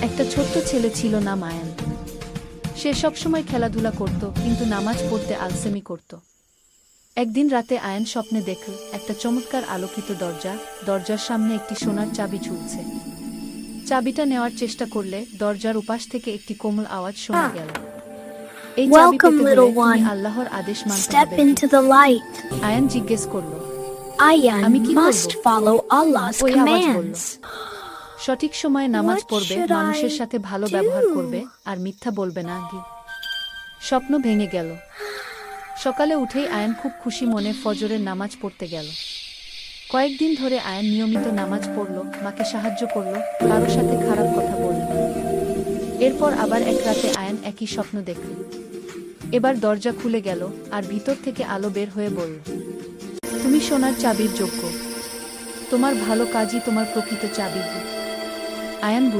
একটা ছোট্ট ছেলে ছিল নাম আয়ান। সে সবসময় খেলাধুলা করত, কিন্তু নামাজ পড়তে আলসেমি করত। একদিন রাতে আয়ান স্বপ্নে দেখল একটা চমৎকার আলোকিত দরজা, দরজার সামনে একটি সোনার চাবি ঝুলছে। চাবিটা নেওয়ার চেষ্টা করলে দরজার উপাস থেকে একটি কোমল আওয়াজ শোনা গেল। এই চাবি Welcome, পেতে হলে little তুমি one. আল্লাহর আদেশ মানতে Step হবে। into the light. আয়ান জিজ্ঞেস করল, Ayan আমি কি must করব? follow Allah's ওই আওয়াজ বলল, commands. সঠিক সময়ে নামাজ What পড়বে, should মানুষের I সাথে ভালো ব্যবহার do? করবে, আর মিথ্যা বলবে না। স্বপ্ন ভেঙে গেল। সকালে উঠেই আয়ান খুব খুশি মনে ফজরের নামাজ পড়তে গেল। কয়েকদিন ধরে আয়ান নিয়মিত নামাজ পড়ল, মাকে সাহায্য করল, কারো সাথে খারাপ কথা বলল না। এরপর আবার এক রাতে আয়ান একই স্বপ্ন দেখল। এবার দরজা খুলে গেল, আর ভিতর থেকে আলো বের হয়ে বলল, তুমি সোনার চাবির যোগ্য। তোমার ভালো কাজই তোমার প্রকৃত চাবি। আয়ান